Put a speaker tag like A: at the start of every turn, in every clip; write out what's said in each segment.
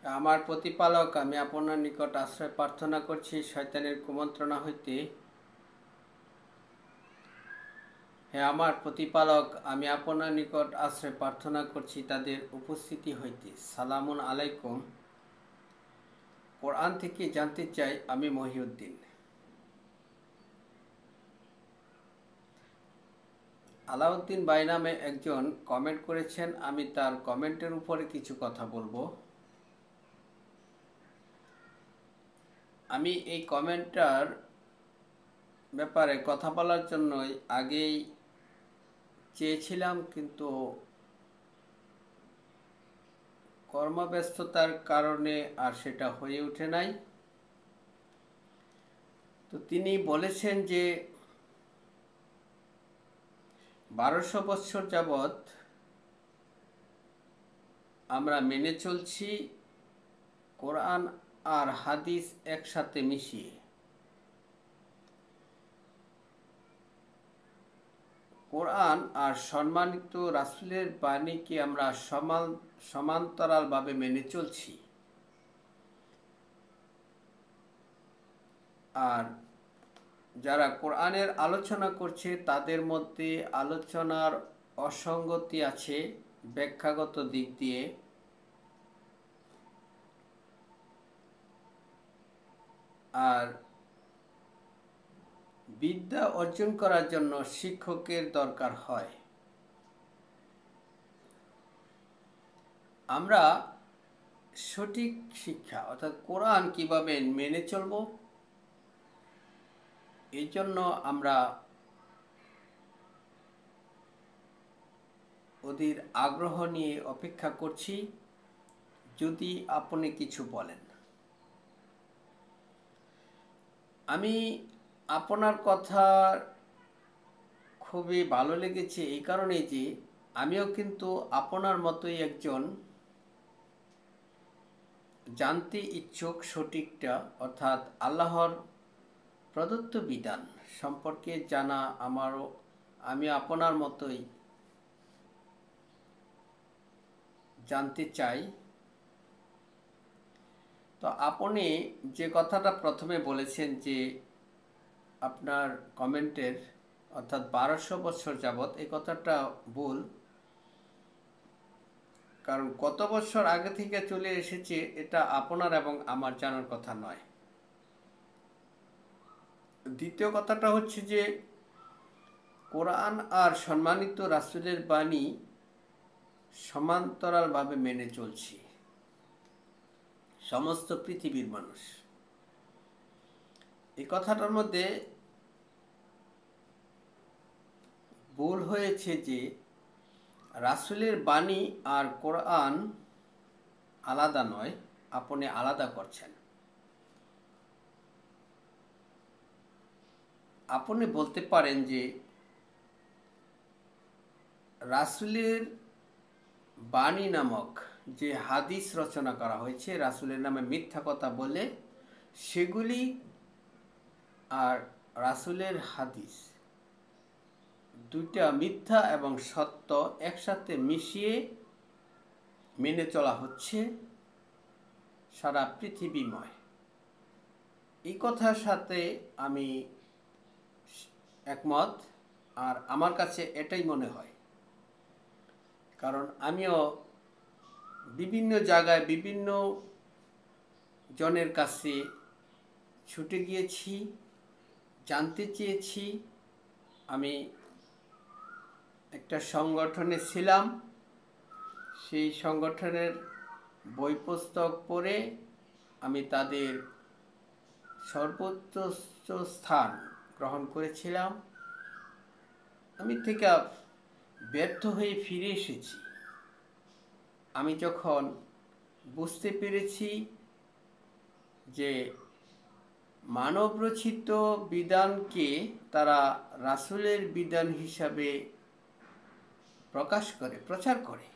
A: আমার প্রতিপালক, আমি আপনার নিকট আশ্রয় প্রার্থনা করছি শয়তানের কুমন্ত্রণা হইতে। হে আমার প্রতিপালক, আমি আপনার নিকট আশ্রয় প্রার্থনা করছি তাদের উপস্থিতি হইতে। সালামুন আলাইকুম। কোরআন থেকে জানতে চাই, আমি মহিউদ্দিন। আলাউদ্দিন ভাই নামে একজন কমেন্ট করেছেন, আমি তার কমেন্টের উপরে কিছু কথা বলবো। আমি এই কমেন্টটার ব্যাপারে কথা বলার জন্যই আগেই চেয়েছিলাম, কিন্তু কর্মব্যস্ততার কারণে আর সেটা হয়ে ওঠে নাই। তো তিনি বলেছেন যে 1200 বছর যাবৎ আমরা মেনে চলছি কোরআন আর হাদিস একসাথে মিশিয়ে। কোরআন আর সম্মানিত রাসূলের বাণীকে আমরা সমান্তরালভাবে মেনে চলছি। আর যারা কোরআনের আলোচনা করছে তাদের মধ্যে আলোচনার অসঙ্গতি আছে ব্যাখ্যাগত দিক দিয়ে। আর বিদ্যা অর্জন করার জন্য শিক্ষকের দরকার হয়। আমরা সঠিক শিক্ষা অর্থাৎ কোরআন কিভাবে মেনে চলব, এই জন্য আমরা ওদের আগ্রহ নিয়ে অপেক্ষা করছি। যদি আপনি কিছু বলেন। আমি আপনার কথা খুবই ভালো লেগেছে এই কারণে যে আমিও কিন্তু আপনার মতোই একজন জানতে ইচ্ছুক সঠিকটা, অর্থাৎ আল্লাহর প্রদত্ত বিধান সম্পর্কে জানা আমি আপনার মতোই জানতে চাই। তো আপনি যে কথাটা প্রথমে বলেছেন যে আপনার কমেন্টের অর্থাৎ 1200 বছর যাবৎ, এই কথাটা ভুল। কারণ কত বছর আগে থেকে চলে এসেছে এটা আপনার এবং আমার জানার কথা নয়। দ্বিতীয় কথাটা হচ্ছে যে কোরআন আর সম্মানিত রাসূলের বাণী সমান্তরালভাবে মেনে চলছি সমস্ত পৃথিবীর মানুষ। এই কথাটার মধ্যে ভুল হয়েছে যে রাসূলের বাণী আর কোরআন আলাদা নয়, আপনি আলাদা করছেন। আপনি বলতে পারেন যে রাসূলের বাণী নামক যে হাদিস রচনা করা হয়েছে রাসূলের নামে মিথ্যা কথা বলে, সেগুলি আর রাসূলের হাদিস দুইটা মিথ্যা এবং সত্য একসাথে মিশিয়ে মেনে চলা হচ্ছে সারা পৃথিবীময়। এই কথার সাথে আমি একমত। আর আমার কাছে এটাই মনে হয়, কারণ আমিও বিভিন্ন জায়গায় বিভিন্ন জনের কাছে ছুটে গিয়েছি, জানতে চেয়েছি। আমি একটা সংগঠনে ছিলাম, সেই সংগঠনের বই পুস্তক পড়ে আমি তাদের সর্বোচ্চ স্থান গ্রহণ করেছিলাম। আমি থেকে ব্যর্থ হয়ে ফিরে এসেছি। আমি যখন বুঝতে পেরেছি যে মানবরচিত বিধানকে তারা রাসূলের বিধান হিসাবে প্রচার করে,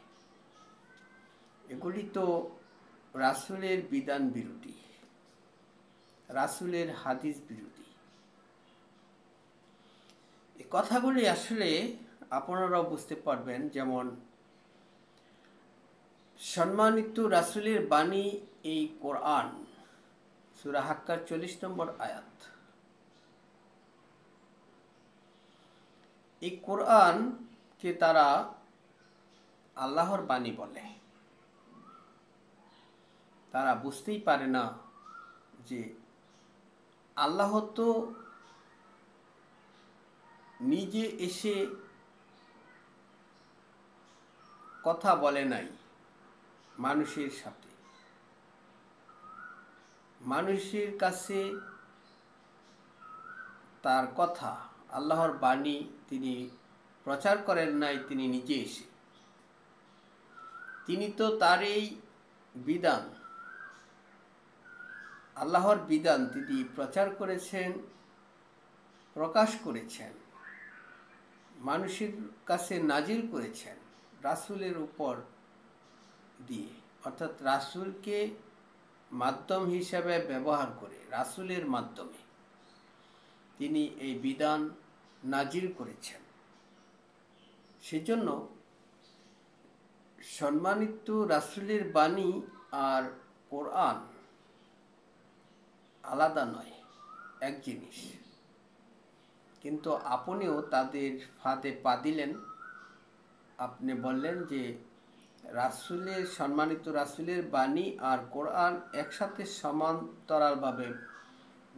A: এগুলি তো রাসূলের বিধান বিরোধী, রাসূলের হাদিস বিরোধী। এই কথাগুলি আসলে আপনারাও বুঝতে পারবেন। যেমন সম্মানিত রাসূলের বাণী এই কোরআন, সূরা হাক্কার 40 নম্বর আয়াত। এই কোরআনকে তারা আল্লাহর বাণী বলে। তারা বুঝতেই পারে না যে আল্লাহ তো নিজে এসে কথা বলে নাই মানুষের সাথে। মানুষের কাছে তার কথা, আল্লাহর বাণী তিনি প্রচার করেন নাই তিনি নিজে এসে। তিনি তো তার এই বিধান, আল্লাহর বিধান তিনি প্রচার করেছেন, প্রকাশ করেছেন, মানুষের কাছে নাজিল করেছেন রাসূলের উপর দিয়ে, অর্থাৎ রাসূলকে মাধ্যম হিসাবে ব্যবহার করে, রাসূলের মাধ্যমে তিনি এই বিধান নাজিল করেছেন। সেজন্য সম্মানিত রাসূলের বাণী আর কোরআন আলাদা নয়, এক জিনিস। কিন্তু আপনিও তাদের ফাঁদে পা দিলেন। আপনি বললেন যে রাসূলের, সম্মানিত রাসূলের বাণী আর কোরআন একসাথে সমান্তরালভাবে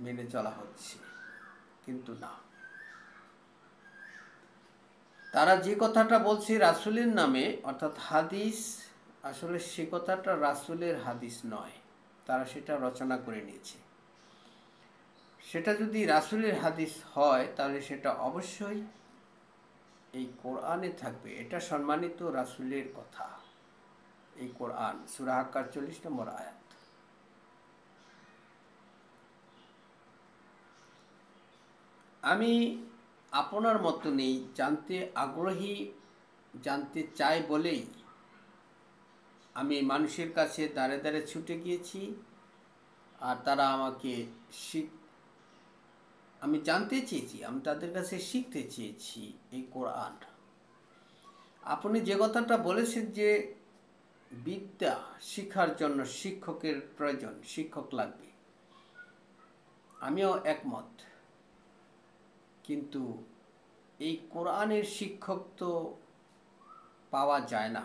A: মেনে চলা হচ্ছে, কিন্তু না। তারা যে কথাটা বলছে রাসূলের নামে, অর্থাৎ হাদিস, আসলে সে কথাটা রাসূলের হাদিস নয়, তারা সেটা রচনা করে নিয়েছে। সেটা যদি রাসূলের হাদিস হয় তাহলে সেটা অবশ্যই এই কোরআনে থাকবে। এটা সম্মানিত রাসূলের কথা। এই কোরআন, সূরা হাক্কার 40 নম্বর আয়াত। আমি আপনার মতো নেই, জানতে আগ্রহী, জানতে চাই বলেই আমি মানুষের কাছে দাঁড়ে দাঁড়ে ছুটে গিয়েছি। আর তারা আমাকে আমি জানতে চেয়েছি, আমি তাদের কাছে শিখতে চেয়েছি এই কোরআন। আপনি যে কথাটা বলেছেন যে বিদ্যা শিক্ষার জন্য শিক্ষকের প্রয়োজন, শিক্ষক লাগবে, আমিও একমত। কিন্তু এই কোরআনের শিক্ষক তো পাওয়া যায় না।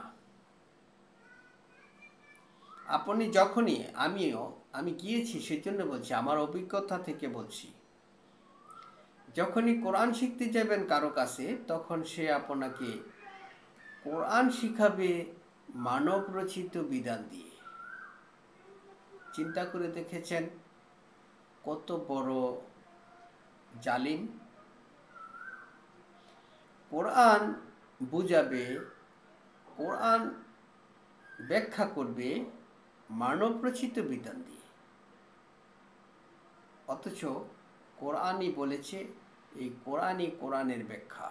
A: আপনি যখনই, আমি গিয়েছি সেজন্য বলছি, আমার অভিজ্ঞতা থেকে বলছি, যখনই কোরআন শিখতে যাবেন কারো কাছে, তখন সে আপনাকে কোরআন শিখাবে মানব রচিত বিধান দিয়ে। চিন্তা করে দেখেছেন কত বড় জালিম? কোরআন বুঝাবে, কোরআন ব্যাখ্যা করবে মানব রচিত বিধান দিয়ে, অথচ কোরআনই বলেছে এই কোরআনই কোরআনের ব্যাখ্যা।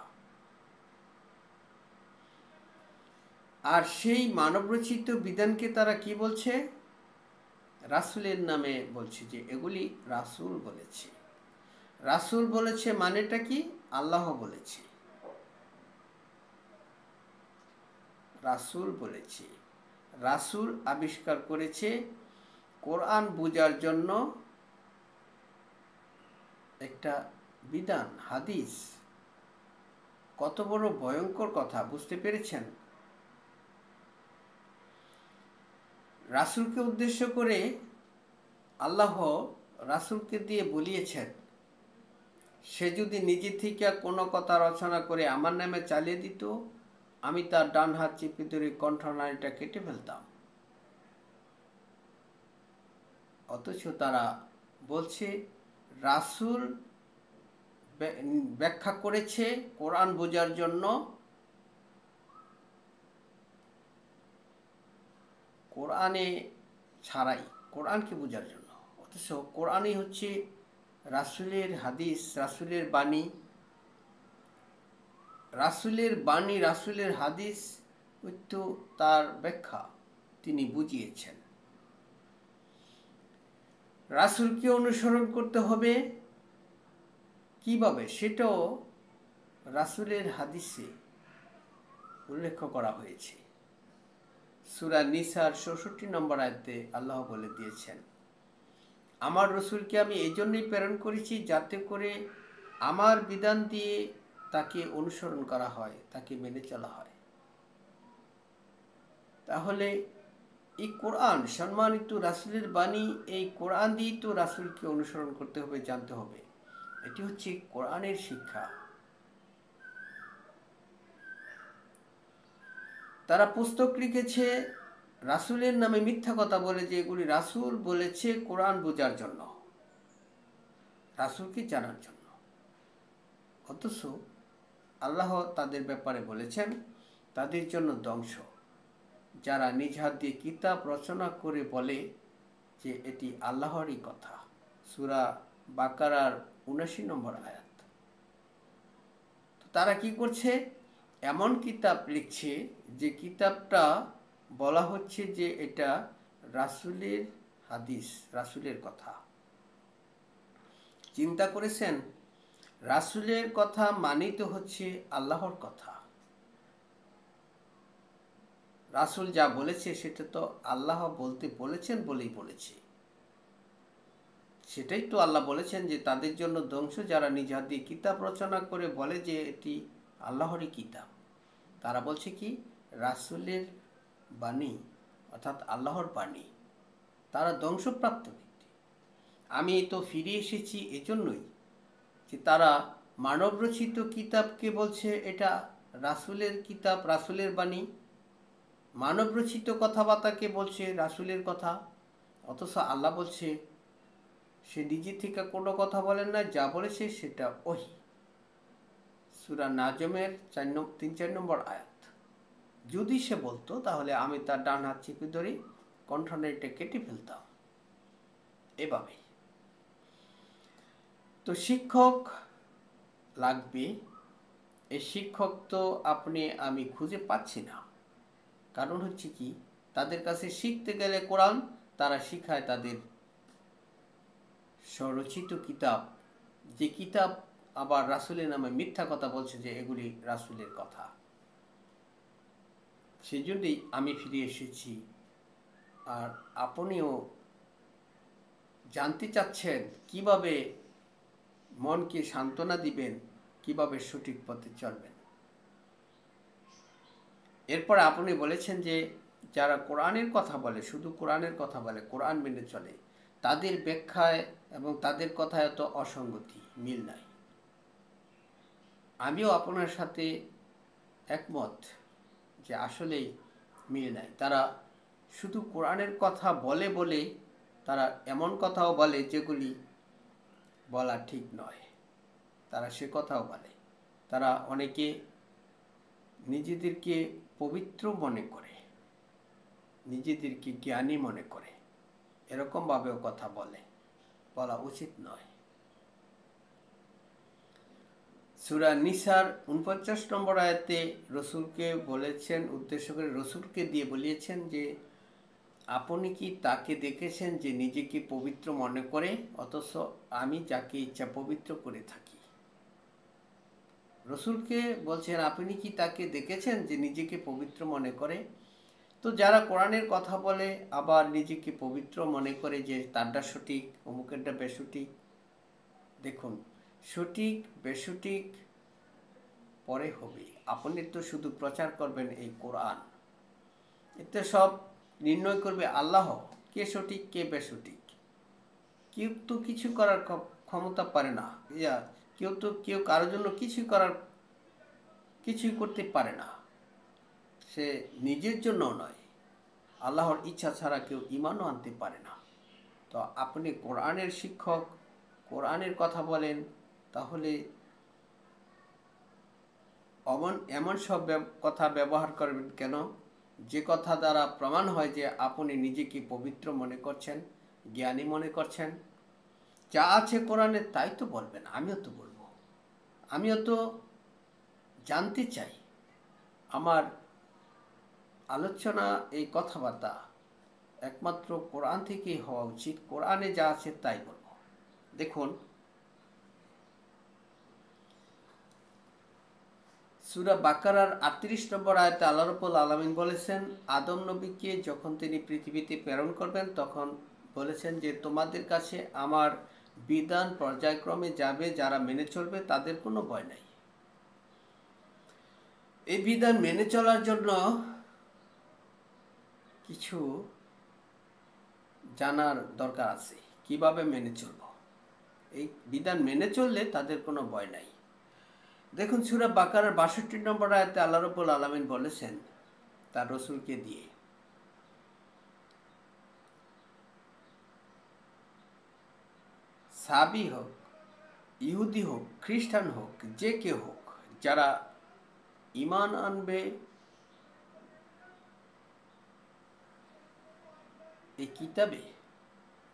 A: আর সেই মানবরচিত বিধানকে তারা কি বলছে? রাসূলের নামে বলছে যে এগুলি রাসূল বলেছে। রাসূল বলেছে মানেটা কি? আল্লাহ বলেছে, রাসূল বলেছে। রাসূল আবিষ্কার করেছে কোরআন বোঝার জন্য একটা বিধান, হাদিস। কত বড় ভয়ঙ্কর কথা, বুঝতে পেরেছেন? রাসূলকে উদ্দেশ্য করে আল্লাহ রাসূলকে দিয়ে বলিয়েছেন, সে যদি নিজে থেকে কোনো কথা রচনা করে আমার নামে চালিয়ে দিত, আমি তার ডান হাত চেপে ধরে কণ্ঠনালীটা কেটে ফেলতাম। অথচ তারা বলছে রাসূল ব্যাখ্যা করেছে কোরআন বোঝার জন্য, কোরআনে ছাড়াই, কোরআনকে বোঝার জন্য। অথচ কোরআনই হচ্ছে রাসূলের হাদিস, রাসূলের বাণী। রাসূলের বাণী, রাসূলের হাদিস তো তার ব্যাখ্যা তিনি বুঝিয়েছেন। রাসূলকে অনুসরণ করতে হবে কিভাবে, সেটাও রাসূলের হাদিসে উল্লেখ করা হয়েছে। সূরা নিসার ৬৪ নম্বর আয়াতে আল্লাহ বলে দিয়েছেন, আমার রসুলকে আমি এই জন্যই প্রেরণ করেছি যাতে করে আমার বিধান দিয়ে তাকে অনুসরণ করা হয়, তাকে মেনে চলা হয়। তাহলে এই কোরআন সম্মানিত রাসূলের বাণী, এই কোরআন দিয়েই তো রাসূলকে অনুসরণ করতে হবে, জানতে হবে। এটি হচ্ছে কোরআনের শিক্ষা। তারা পুস্তক লিখেছে রাসূলের নামে মিথ্যা কথা বলে যে এগুলি রাসূল বলেছে কোরআন বোঝার জন্য, রাসূলকে জানার জন্য। অথচ আল্লাহ তাদের ব্যাপারে বলেছেন তাদের জন্য ধ্বংস, যারা নিজ হাত দিয়ে কিতাব রচনা করে বলে যে এটি আল্লাহরই কথা। সূরা বাকারার ৭৯ নম্বর আয়াত। তো তারা কি করছে? এমন কিতাব লিখছে যে কিতাবটা বলা হচ্ছে যে এটা রাসূলের হাদিস, রাসূলের কথা। চিন্তা করেছেন, রাসূলের কথা মানেই তো হচ্ছে আল্লাহর কথা। রাসূল যা বলেছে সেটা তো আল্লাহ বলতে বলেছেন বলেই বলেছে। সেটাই তো আল্লাহ বলেছেন যে তাদের জন্য ধ্বংস, যারা নিজ হাত দিয়ে কিতাব রচনা করে বলে যে এটি আল্লাহরই কিতাব। তারা বলছে কি রাসূলের বাণী, অর্থাৎ আল্লাহর বাণী। তারা ধ্বংসপ্রাপ্ত ব্যক্তি। আমি তো ফিরে এসেছি এজন্যই যে তারা মানবরচিত কিতাবকে বলছে এটা রাসূলের কিতাব, রাসূলের বাণী। মানবরচিত কথাবার্তাকে বলছে রাসূলের কথা। অথচ আল্লাহ বলছে সে নিজে থেকে কোনো কথা বলেন না, যা বলেছে সেটা ওহী। সূরা নাজমের ৩-৪ নম্বর আয়াত। যদি সে বলতো তাহলে আমি তার ডান হাত চেপে ধরে কণ্ঠনালীটা কেটে ফেলতাম। এভাবেই তো শিক্ষক লাগবে। এই শিক্ষক তো আপনি আমি খুঁজে পাচ্ছি না। কারণ হচ্ছে কি, তাদের কাছে শিখতে গেলে কোরআন, তারা শিখায় তাদের স্বরচিত কিতাব, যে কিতাব আবার রাসূলের নামে মিথ্যা কথা বলছে যে এগুলি রাসূলের কথা। সেই জন্যই আমি ফিরে এসেছি। আর আপনিও জানতে চাচ্ছেন কিভাবে মনকে সান্ত্বনা দিবেন, কিভাবে সঠিক পথে চলবেন। এরপর আপনি বলেছেন যে যারা কোরআনের কথা বলে, শুধু কোরআনের কথা বলে, কোরআন মেনে চলে, তাদের ব্যাখ্যায় এবং তাদের কথায় তো অসঙ্গতি, মিল নাই। আমিও আপনার সাথে একমত যে আসলেই মিল নাই। তারা শুধু কোরআনের কথা বলে বলে তারা এমন কথাও বলে যেগুলি বলা ঠিক নয়। তারা সে কথাও বলে। তারা অনেকে নিজেদেরকে পবিত্র মনে করে, নিজেদেরকে জ্ঞানী মনে করে, এরকমভাবেও কথা বলা উচিত নয়। সূরা নিসার ৪৯ নম্বর আয়াতে রসুলকে বলেছেন, উদ্দেশ্য করে রসুলকে দিয়ে বলিয়েছেন যে আপনি কি তাকে দেখেছেন যে নিজেকে পবিত্র মনে করে, অথচ আমি যাকে ইচ্ছা পবিত্র করে থাকি। রসুলকে বলছেন আপনি কি তাকে দেখেছেন যে নিজেকে পবিত্র মনে করে। তো যারা কোরআনের কথা বলে আবার নিজেকে পবিত্র মনে করে যে তারটা সঠিক, অমুকেরটা বেসঠিক। দেখুন, সঠিক বেসঠিক পরে হবে। আপনি তো শুধু প্রচার করবেন এই কোরআন। এতে সব নির্ণয় করবে আল্লাহ, কে সঠিক কে বেসঠিক। কেউ তো কিছু করার ক্ষমতা পারে না। কেউ কারোর জন্য কিছুই করতে পারে না। সে নিজের জন্য নয়, আল্লাহর ইচ্ছা ছাড়া কেউ ঈমানও আনতে পারে না। তো আপনি কোরআনের শিক্ষক, কোরআনের কথা বলেন, তাহলে এমন সব কথা ব্যবহার করবেন কেন যে কথা দ্বারা প্রমাণ হয় যে আপনি নিজেকে পবিত্র মনে করছেন, জ্ঞানী মনে করছেন। যা আছে কোরআনে তাই তো বলবেন। আমিও তো বলবো, আমিও তো জানতে চাই। আমার আলোচনা, এই কথাবার্তা একমাত্র কোরআন থেকেই হওয়া উচিত। কোরআনে যা আছে তাই বলবো। দেখুন, সূরা বাকারার 38 নম্বর আয়াতে আল্লাহ রাব্বুল আলামিন বলেছেন, আদম নবীকে যখন তিনি পৃথিবীতে প্রেরণ করবেন তখন বলেছেন যে তোমাদের কাছে আমার বিধান পর্যায়ক্রমে যাবে, যারা মেনে চলবে তাদের কোনো ভয় নাই। এই বিধান মেনে চলার জন্য কিছু জানার দরকার আছে, কিভাবে মেনে চলব। এই বিধান মেনে চললে তাদের কোনো ভয় নাই। দেখুন সূরা বাকারার 62 নম্বর আয়াতে আল্লাহ রাব্বুল আলামিন বলেছেন তার রসুলকে দিয়ে, সাবি হোক, ইহুদি হোক, খ্রিস্টান হোক, যে কেউ হোক, যারা ঈমান আনবে এই কিতাবে,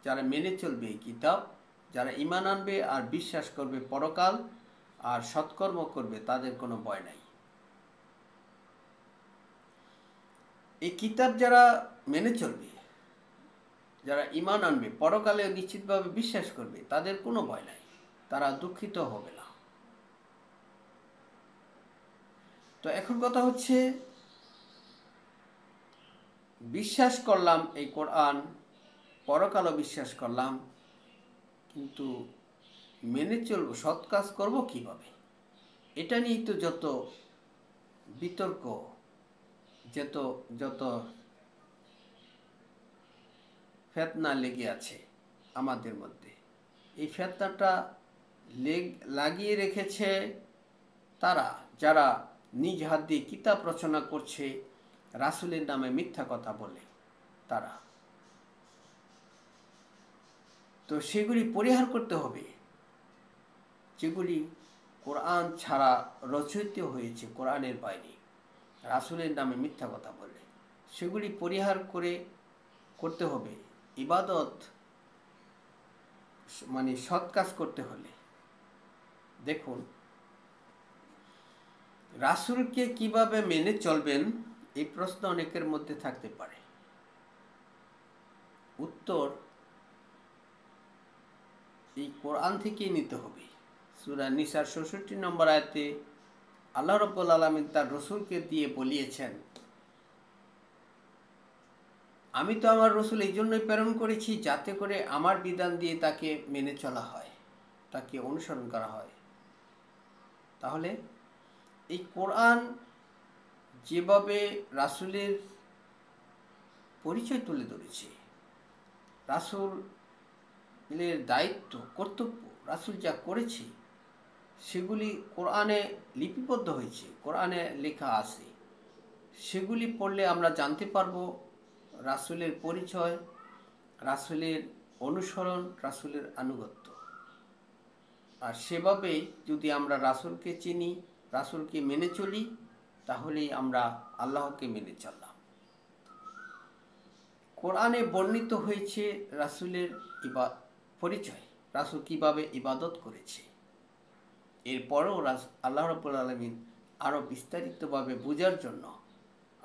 A: যারা মেনে চলবে এই কিতাব, যারা ঈমান আনবে আর বিশ্বাস করবে পরকাল আর সৎকর্ম করবে, তাদের কোনো ভয় নাই। এই কিতাব যারা মেনে চলবে, যারা ঈমান আনবে, পরকালে নিশ্চিতভাবে বিশ্বাস করবে, তাদের কোনো ভয় নাই, তারা দুঃখিত হবে না। তো এখন কথা হচ্ছে, বিশ্বাস করলাম এই কোরআন, পরকালও বিশ্বাস করলাম, কিন্তু মেনে চলব, সৎ কাজ করব কিভাবে, এটা নিয়েই তো যত বিতর্ক, যত ফিতনা লেগে আছে আমাদের মধ্যে। এই ফিতনাটা লাগিয়ে রেখেছে তারা, যারা নিজ হাত দিয়ে কিতাব রচনা করছে, রাসূলের নামে মিথ্যা কথা বলে তারা। তো সেগুলি পরিহার করতে হবে, যেগুলি কোরআন ছাড়া রচিত হয়েছে, কোরআনের বাইরে রাসূলের নামে মিথ্যা কথা বলে, সেগুলি পরিহার করতে হবে। ইবাদত মানে সৎ কাজ করতে হলে, দেখুন রাসূলকে কিভাবে মেনে চলবেন, এই প্রশ্ন অনেকের মধ্যে থাকতে পারে। উত্তর এই কোরআন থেকেই নিতে হবে। সূরা নিসার ৬৬ নম্বর আয়াতে আল্লাহ রাব্বুল আলামিন তার রসুলকে দিয়ে বলিয়েছেন, আমি তো আমার রসুল এই জন্যই প্রেরণ করেছি যাতে করে আমার বিধান দিয়ে তাকে মেনে চলা হয়, তাকে অনুসরণ করা হয়। তাহলে এই কোরআন যেভাবে রাসূলের পরিচয় তুলে ধরেছে, রাসূলের দায়িত্ব, কর্তব্য, রাসূল যা করেছে সেগুলি কোরআনে লিপিবদ্ধ হয়েছে, কোরআনে লেখা আছে। সেগুলি পড়লে আমরা জানতে পারবো রাসূলের পরিচয়, রাসূলের অনুসরণ, রাসূলের আনুগত্য। আর সেভাবেই যদি আমরা রাসূলকে চিনি, রাসূলকে মেনে চলি, তাহলেই আমরা আল্লাহকে মেনে চললাম। কোরআনে বর্ণিত হয়েছে রাসূলের পরিচয়, রাসূল কিভাবে ইবাদত করেছে। এরপরেও আল্লাহ রাব্বুল আলামিন আরও বিস্তারিতভাবে বোঝার জন্য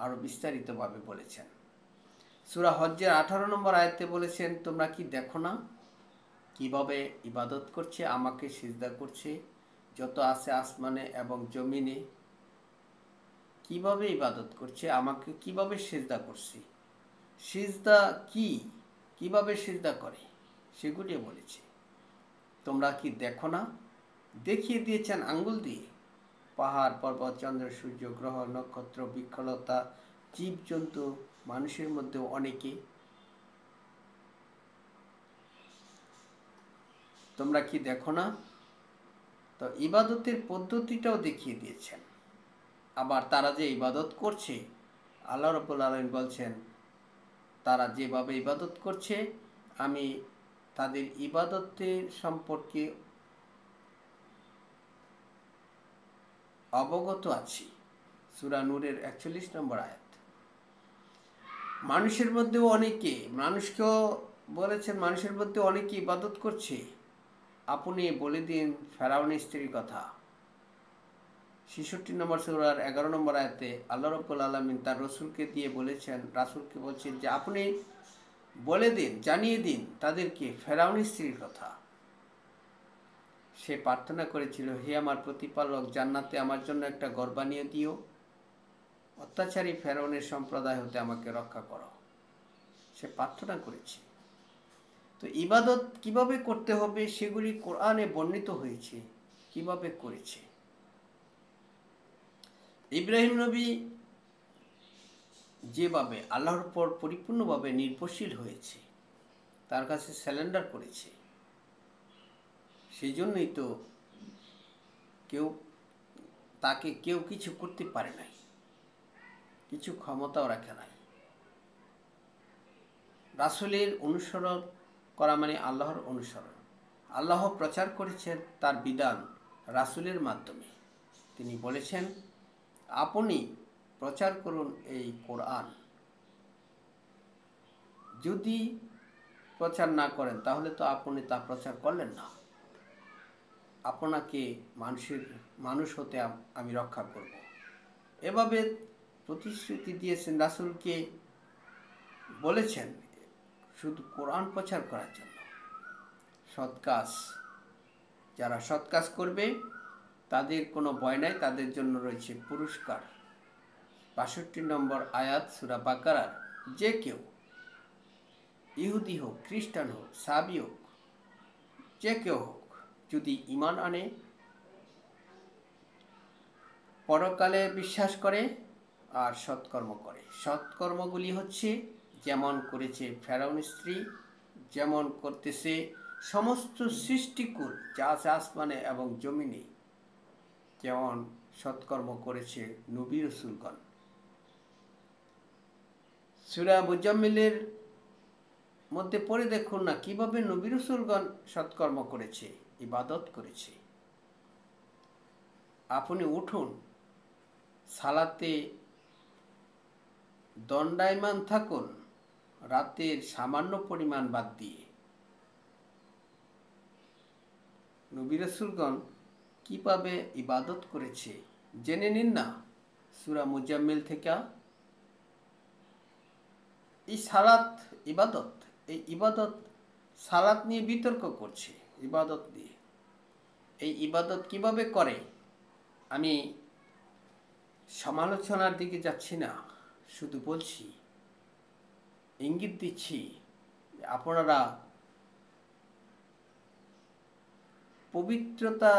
A: আরও বিস্তারিতভাবে বলেছেন। সূরা হজ্জের 18 নম্বর আয়াতে বলেছেন, তোমরা কি দেখো না কিভাবে ইবাদত করছে, আমাকে সিজদা করছে যত আছে আসমানে এবং জমিনে, কিভাবে ইবাদত করছে, আমাকে কিভাবে সিজদা করছে। সিজদা কি, কিভাবে সিজদা করে সেগুলি বলেছে। তোমরা কি দেখো না, দেখিয়ে দিয়েছেন আঙ্গুল দিয়ে, পাহাড়, পর্বত, চন্দ্র, সূর্য, গ্রহ, নক্ষত্র, বৃক্ষলতা, জীবজন্তু, মানুষের মধ্যে অনেকে। তোমরা কি দেখো না? তো ইবাদতের পদ্ধতিটাও দেখিয়ে দিয়েছেন। আবার তারা যে ইবাদত করছে, আল্লাহ রাব্বুল আলামিন বলছেন তারা যেভাবে ইবাদত করছে আমি তাদের ইবাদতের সম্পর্কে অবগত আছি। সূরা নূরের 41 নম্বর আয়াত। মানুষের মধ্যেও অনেকে, মানুষকেও বলেছেন মানুষের মধ্যে অনেকে ইবাদত করছে। আপনি বলে দিন ফেরাউনের স্ত্রীর কথা। 66 নম্বর সূরার 11 নম্বর আয়াতে আল্লাহ রাব্বুল আলামিন তার রসুলকে দিয়ে বলেছেন, রাসূলকে বলছেন যে আপনি বলে দিন, জানিয়ে দিন তাদেরকে ফেরাউনের স্ত্রীর কথা। সে প্রার্থনা করেছিল, হে আমার প্রতিপালক, জান্নাতে আমার জন্য একটা ঘর বানিয়ে দিও, অত্যাচারী ফেরাউনের সম্প্রদায় হতে আমাকে রক্ষা করো। সে প্রার্থনা করেছে। তো ইবাদত কিভাবে করতে হবে সেগুলি কোরআনে বর্ণিত হয়েছে, কিভাবে করেছে। ইব্রাহিম নবী যেভাবে আল্লাহর উপর পরিপূর্ণভাবে নির্ভরশীল হয়েছে, তার কাছে স্যালেন্ডার করেছে, সেই জন্যই তো তাকে কেউ কিছু করতে পারে নাই, কিছু ক্ষমতাও রাখে নাই। রাসূলের অনুসরণ করা মানে আল্লাহর অনুসরণ। আল্লাহ প্রচার করেছেন তার বিধান রাসূলের মাধ্যমে। তিনি বলেছেন, আপনি প্রচার করুন এই কোরআন। যদি প্রচার না করেন তাহলে তো আপনি তা প্রচার করলেন না। আপনাকে মানুষ হতে আমি রক্ষা করব। এভাবে প্রতিশ্রুতি দিয়েছেন, রাসূলকে বলেছেন শুধু কোরআন প্রচার করার জন্য। সৎ কাজ, যারা সৎ কাজ করবে তাদের কোনো ভয় নাই, তাদের জন্য রয়েছে পুরস্কার। ৬২ নম্বর আয়াত সূরা বাকারার। যে কেউ, ইহুদি হোক, খ্রিস্টান হোক, সাবি হোক, যে কেউ হোক, যদি ঈমান আনে, পরকালে বিশ্বাস করে আর সৎকর্ম করে। সৎকর্মগুলি হচ্ছে যেমন করেছে ফেরাউন স্ত্রী, যেমন করতেছে সমস্ত সৃষ্টিকুল যা আছে আসমানে এবং জমিনে, যেমন সৎকর্ম করেছে নবী রাসূলগণ। সূরা মুজাম্মিলের মধ্যে পড়ে দেখুন না কিভাবে নবী রাসূলগণ সৎকর্ম করেছে, ইবাদত করেছে। আপনি উঠুন, সালাতে দণ্ডায়মান থাকুন, রাতের সামান্য পরিমাণ বাদ দিয়ে। নবী রাসূলগণ কিভাবে ইবাদত করেছে জেনে নিন না সূরা মুজাম্মিল থেকে। এই সালাত ইবাদত, এই ইবাদত সালাত নিয়ে বিতর্ক করছে, ইবাদত নিয়ে। এই ইবাদত কিভাবে করে আমি সমালোচনার দিকে যাচ্ছি না, শুধু বলছি, ইঙ্গিত দিচ্ছি আপনারা পবিত্রতা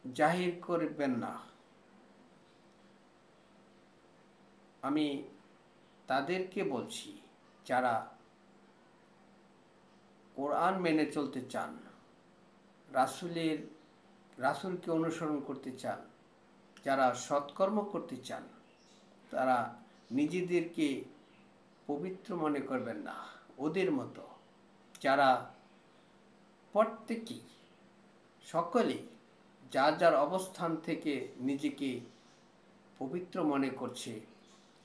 A: জাহির করবেন না। আমি তাদেরকে বলছি যারা কোরআন মেনে চলতে চান, রাসূলকে অনুসরণ করতে চান, যারা সৎকর্ম করতে চান, তারা নিজেদেরকে পবিত্র মনে করবেন না ওদের মতো। যারা প্রত্যেকেই, সকলেই যার যার অবস্থান থেকে নিজেকে পবিত্র মনে করছে,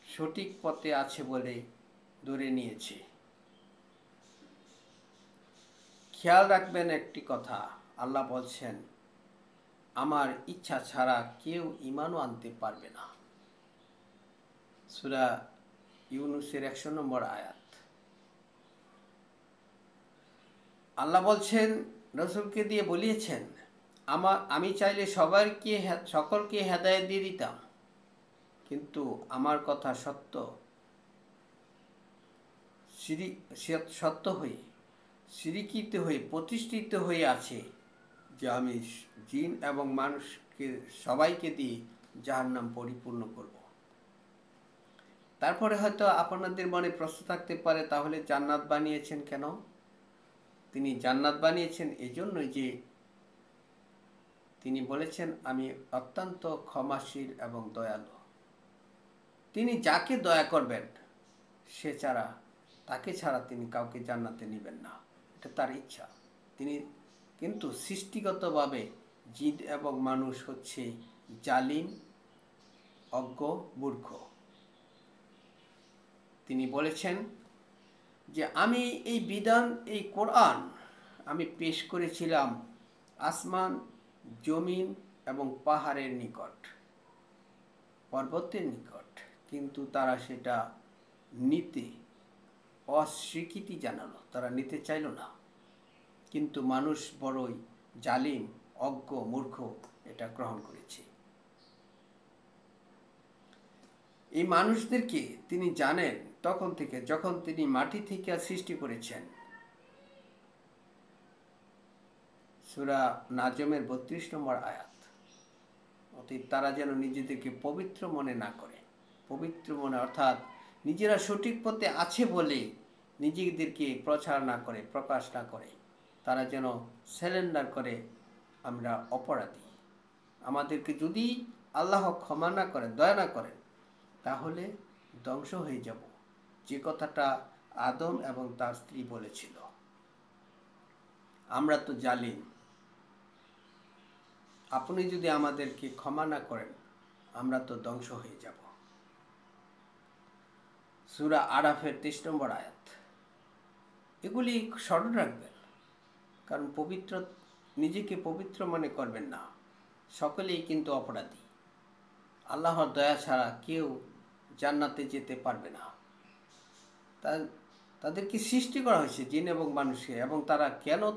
A: সঠিক পথে আছে বলে ধরে নিয়েছে। খেয়াল রাখবেন একটি কথা, আল্লাহ বলছেন, আমার ইচ্ছা ছাড়া কেউ ঈমানও আনতে পারবে না। সূরা ইউনূসের ১০০ নম্বর আয়াত। আল্লাহ বলছেন, রাসূলকে দিয়ে বলিয়েছেন, আমি চাইলে সকলকে হেদায়েত দিয়ে দিতাম, কিন্তু আমার কথা সত্য হয়ে, স্বীকৃত হয়ে, প্রতিষ্ঠিত হয়ে আছে যে আমি জিন এবং মানুষকে সবাইকে দিয়ে জাহান্নাম পরিপূর্ণ করব। তারপরে হয়তো আপনাদের মনে প্রশ্ন থাকতে পারে, তাহলে জান্নাত বানিয়েছেন কেন? তিনি জান্নাত বানিয়েছেন এজন্যই যে তিনি বলেছেন, আমি অত্যন্ত ক্ষমাশীল এবং দয়ালু। তিনি যাকে দয়া করবেন তাকে ছাড়া তিনি কাউকে জান্নাতে নেবেন না, এটা তার ইচ্ছা। তিনি কিন্তু সৃষ্টিগতভাবে জিন এবং মানুষ হচ্ছে জালিম, অজ্ঞ, মূর্খ। তিনি বলেছেন যে আমি এই বিধান, এই কোরআন আমি পেশ করেছিলাম আসমান, জমিন এবং পাহাড়ের নিকট, পর্বতের নিকট, কিন্তু তারা সেটা নিতে অস্বীকৃতি জানালো, তারা নিতে চাইল না। কিন্তু মানুষ বড়ই জালিম, অজ্ঞ মূর্খ এটা গ্রহণ করেছে। এই মানুষদেরকে তিনি জানেন তখন থেকে, যখন তিনি মাটি থেকে সৃষ্টি করেছেন। সূরা নাজমের 32 নম্বর আয়াত। অতএব তারা যেন নিজেদেরকে পবিত্র মনে না করে, পবিত্র মনে অর্থাৎ নিজেরা সঠিক পথে আছে বলে নিজেদেরকে প্রচার না করে, প্রকাশ না করে। তারা যেন সারেন্ডার করে, আমরা অপরাধী, আমাদেরকে যদি আল্লাহ ক্ষমা না করেন, দয়া না করেন, তাহলে ধ্বংস হয়ে যাব, যে কথাটা আদম এবং তার স্ত্রী বলেছিল। আমরা তো জালিম, আপনি যদি আমাদেরকে ক্ষমা না করেন, আমরা তো ধ্বংস হয়ে যাব। সূরা আরাফের 23 নম্বর আয়াত। এগুলি স্মরণ রাখবেন, কারণ নিজেকে পবিত্র মনে করবেন না। সকলেই কিন্তু অপরাধী। আল্লাহর দয়া ছাড়া কেউ জান্নাতে যেতে পারবে না। তাদেরকে সৃষ্টি করা হয়েছে জিন এবং মানুষকে, এবং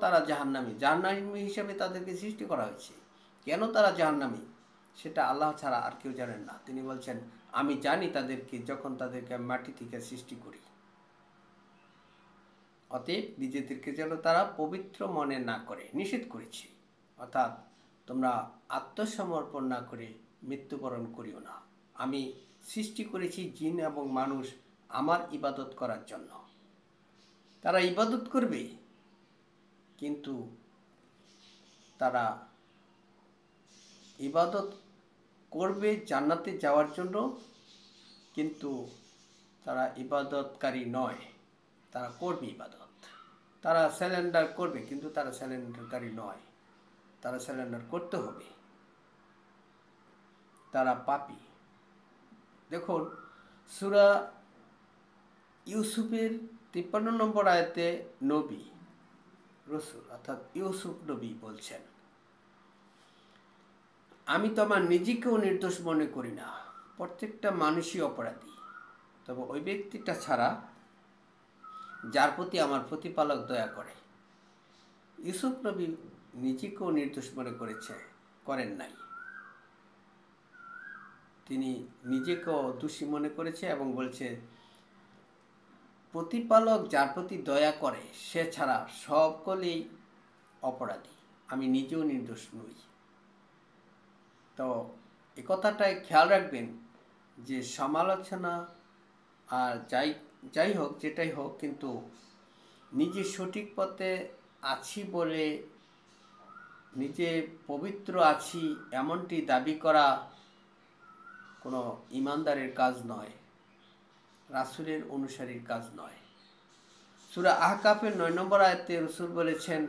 A: তারা জাহান্নামী হিসেবে তাদেরকে সৃষ্টি করা হয়েছে। কেন তারা জাহান্নামী সেটা আল্লাহ ছাড়া আর কেউ জানেন না। তিনি বলছেন, আমি জানি তাদেরকে, যখন তাদেরকে মাটি থেকে সৃষ্টি করি। অতএব নিজেদেরকে যেন তারা পবিত্র মনে না করে নিষেধ করেছি। অর্থাৎ তোমরা আত্মসমর্পণ না করে মৃত্যুবরণ করিও না। আমি সৃষ্টি করেছি জিন এবং মানুষ আমার ইবাদত করার জন্য। তারা ইবাদত করবে, কিন্তু তারা ইবাদত করবে জান্নাতে যাওয়ার জন্য, কিন্তু তারা ইবাদতকারী নয়। তারা করবে ইবাদত, তারা সারেন্ডার করবে, কিন্তু তারা সারেন্ডারকারী নয়। তারা সারেন্ডার করতে হবে, তারা পাপী। দেখুন সূরা ইউসুফের 53 নম্বর আয়াতে নবী রসুল অর্থাৎ ইউসুফ নবী বলছেন, আমি তো আমার নিজেকেও নির্দোষ মনে করি না। প্রত্যেকটা মানুষই অপরাধী, তবে ওই ব্যক্তিটা ছাড়া যার প্রতি আমার প্রতিপালক দয়া করে। ইউসুফ নবী নিজেকেও নির্দোষ মনে করেন নাই। তিনি নিজেকেও দোষী মনে করেছে এবং বলছে, প্রতিপালক যার প্রতি দয়া করে সে ছাড়া সকলেই অপরাধী, আমি নিজেও নির্দোষ নই। তো এ কথাটাই খেয়াল রাখবেন যে সমালোচনা আর যাই হোক, যেটাই হোক, কিন্তু নিজে সঠিক পথে আছি বলে, নিজে পবিত্র আছি এমনটি দাবি করা কোনো ইমানদারের কাজ নয়, রাসূলের অনুসারীর কাজ নয়। সূরা আহকাফের 9 নম্বর আয়াতে রাসূল বলেছেন,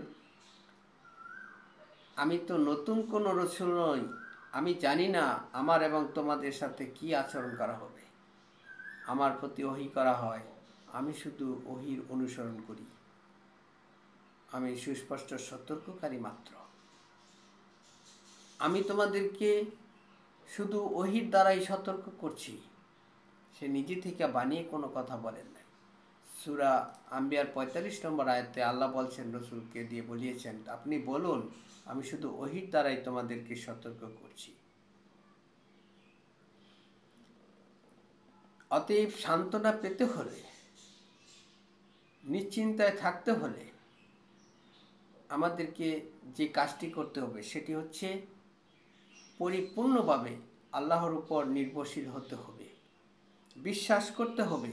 A: আমি তো নতুন কোনো রাসূল নই, আমি জানি না আমার এবং তোমাদের সাথে কি আচরণ করা হবে। আমার প্রতি ওহী করা হয়, আমি শুধু ওহীর অনুসরণ করি। আমি সুস্পষ্ট সতর্ককারী মাত্র। আমি তোমাদেরকে শুধু ওহীর দ্বারাই সতর্ক করছি। সে নিজে থেকে বানিয়ে কোনো কথা বলেন নাই। সূরা আম্বিয়ার 45 নম্বর আয়াতে আল্লাহ বলছেন, রসুলকে দিয়ে বলিয়েছেন, আপনি বলুন, আমি শুধু ওহীর দ্বারাই তোমাদেরকে সতর্ক করছি। অতএব সান্ত্বনা পেতে হলে, নিশ্চিন্তায় থাকতে হলে আমাদেরকে যে কাজটি করতে হবে সেটি হচ্ছে পরিপূর্ণভাবে আল্লাহর উপর নির্ভরশীল হতে হবে। বিশ্বাস করতে হবে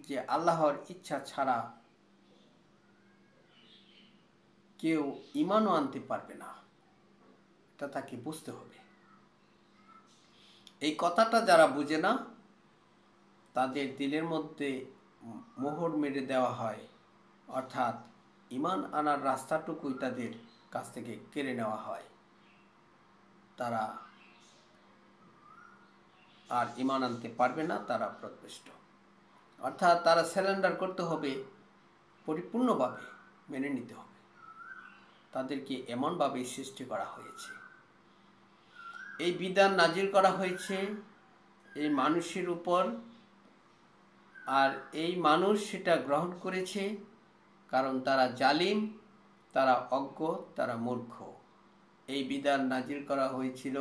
A: যে আল্লাহর ইচ্ছা ছাড়া কেউ ঈমানও আনতে পারবে না, এটা তাকে বুঝতে হবে। এই কথাটা যারা বুঝে না, তাদের দিলের মধ্যে মোহর মেরে দেওয়া হয়, অর্থাৎ ঈমান আনার রাস্তাটুকুই তাদের কাছ থেকে কেড়ে নেওয়া হয়। তারা আর ঈমান আনতে পারবে না, তারা প্রতিষ্ঠ। অর্থাৎ তারা সারেন্ডার করতে হবে, পরিপূর্ণভাবে মেনে নিতে হবে। তাদেরকে এমনভাবেই সৃষ্টি করা হয়েছে, এই বিধান নাজিল করা হয়েছে এই মানুষের উপর, আর এই মানুষ সেটা গ্রহণ করেছে, কারণ তারা জালিম, তারা অজ্ঞ, তারা মূর্খ। এই বিধান নাজিল করা হয়েছিল,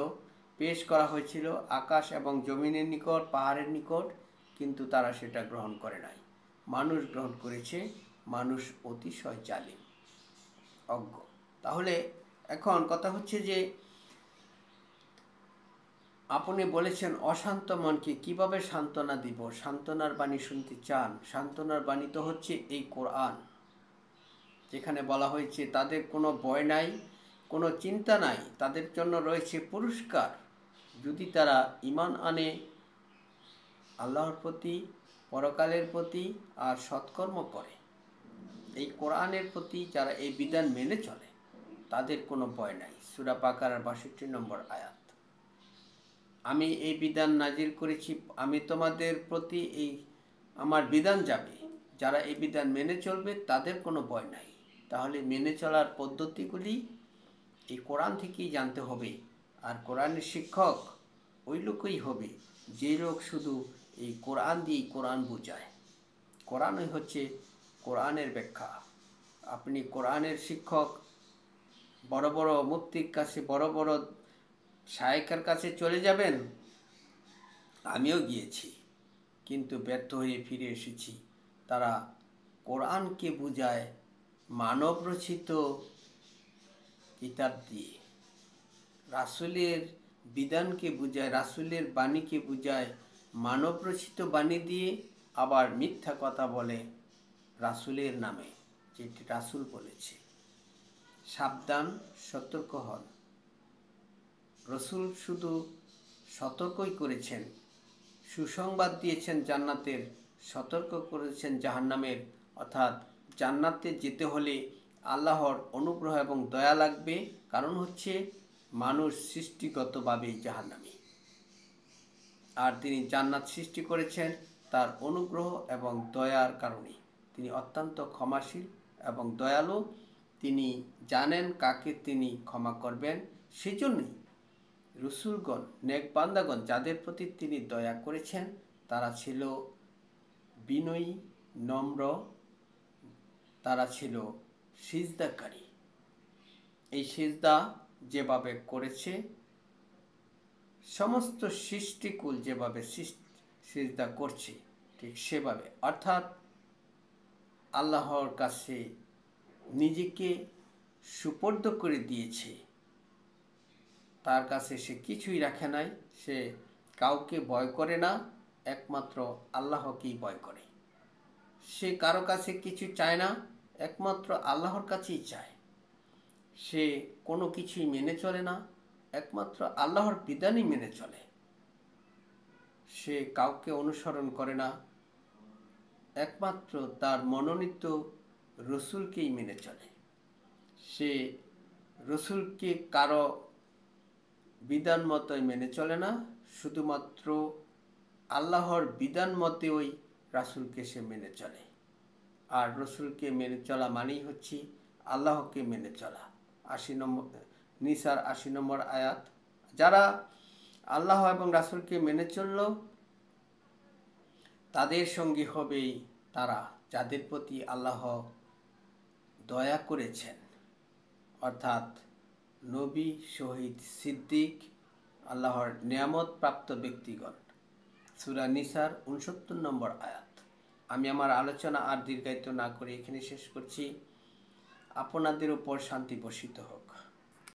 A: পেশ করা হয়েছিল আকাশ এবং জমিনের নিকট, পাহাড়ের নিকট, কিন্তু তারা সেটা গ্রহণ করে নাই। মানুষ গ্রহণ করেছে, মানুষ অতিশয় জালিম, অজ্ঞ। তাহলে এখন কথা হচ্ছে যে আপনি বলেছেন অশান্ত মনকে কিভাবে সান্ত্বনা দিব। সান্ত্বনার বাণী শুনতে চান? সান্ত্বনার বাণী তো হচ্ছে এই কোরআন, যেখানে বলা হয়েছে তাদের কোনো ভয় নাই, কোনো চিন্তা নাই, তাদের জন্য রয়েছে পুরস্কার যদি তারা ঈমান আনে আল্লাহর প্রতি, পরকালের প্রতি, আর সৎকর্ম করে। এই কোরআনের প্রতি যারা এই বিধান মেনে চলে তাদের কোনো ভয় নাই। সূরা বাকারার ৬২ নম্বর আয়াত। আমি এই বিধান নাজিল করেছি, আমি তোমাদের প্রতি এই আমার বিধান যাবে, যারা এই বিধান মেনে চলবে তাদের কোনো ভয় নাই। তাহলে মেনে চলার পদ্ধতিগুলি এই কোরআন থেকেই জানতে হবে। আর কোরআনের শিক্ষক ওই লোকই হবে যে লোক শুধু এই কোরআন দিয়েই কোরআন বোঝায়। কোরআনই হচ্ছে কোরআনের ব্যাখ্যা। আপনি কোরআনের শিক্ষক বড় বড় মুফতির কাছে, বড় বড় শায়েখের কাছে চলে যাবেন। আমিও গিয়েছি, কিন্তু ব্যর্থ হয়ে ফিরে এসেছি। তারা কোরআনকে বোঝায় মানব রচিত কিতাব দিয়ে, রাসূলের বিধানকে বোঝায়, রাসূলের বাণীকে বোঝায় মানব রচিত বাণী দিয়ে, আবার মিথ্যা কথা বলে রাসূলের নামে, যেটি রাসূল বলেছে। সাবধান, সতর্ক হন। রাসূল শুধু সতর্কই করেছেন, সুসংবাদ দিয়েছেন জান্নাতের, সতর্ক করেছেন জাহান্নামের। অর্থাৎ জান্নাতে যেতে হলে আল্লাহর অনুগ্রহ এবং দয়া লাগবে, কারণ হচ্ছে মানুষ সৃষ্টিগতভাবেই জাহান্নামী। আর তিনি জান্নাত সৃষ্টি করেছেন তার অনুগ্রহ এবং দয়ার কারণে। তিনি অত্যন্ত ক্ষমাশীল এবং দয়ালু। তিনি জানেন কাকে তিনি ক্ষমা করবেন। সেজন্যই রসুলগণ, নেক বান্দাগণ যাদের প্রতি তিনি দয়া করেছেন তারা ছিল বিনয়ী, নম্র, তারা ছিল সিজদাকারী। এই সিজদা যেভাবে করেছে, সমস্ত সৃষ্টিকুল যেভাবে সিজদা করছে ঠিক সেভাবে, অর্থাৎ আল্লাহর কাছে নিজেকে সুপর্দ করে দিয়েছে। তার কাছে সে কিছুই রাখে নাই, সে কাউকে ভয় করে না, একমাত্র আল্লাহকেই ভয় করে। সে কারো কাছে কিছু চায় না, একমাত্র আল্লাহর কাছেই চায়। সে কোনো কিছুই মেনে চলে না, একমাত্র আল্লাহর বিধানই মেনে চলে। সে কাউকে অনুসরণ করে না, একমাত্র তার মনোনীত রসুলকেই মেনে চলে। সে রসুলকে কারো বিধান মতোই মেনে চলে না, শুধুমাত্র আল্লাহর বিধান মতেই রাসূলকে সে মেনে চলে। আর রসুলকে মেনে চলা মানেই হচ্ছে আল্লাহকে মেনে চলা। ৮০ নম্বর নিসার ৮০ নম্বর আয়াত। যারা আল্লাহ এবং রাসূলকে মেনে চলল তাদের সঙ্গী হবেই তারা যাদের প্রতি আল্লাহ দয়া করেছেন, অর্থাৎ নবী, শহীদ, সিদ্দিক, আল্লাহর নিয়ামত প্রাপ্ত ব্যক্তিগণ। সূরা নিসার ৬৯ নম্বর আয়াত। আমি আমার আলোচনা আর দীর্ঘায়িত না করে এখানে শেষ করছি। আপনাদের উপর শান্তি বর্ষিত হোক।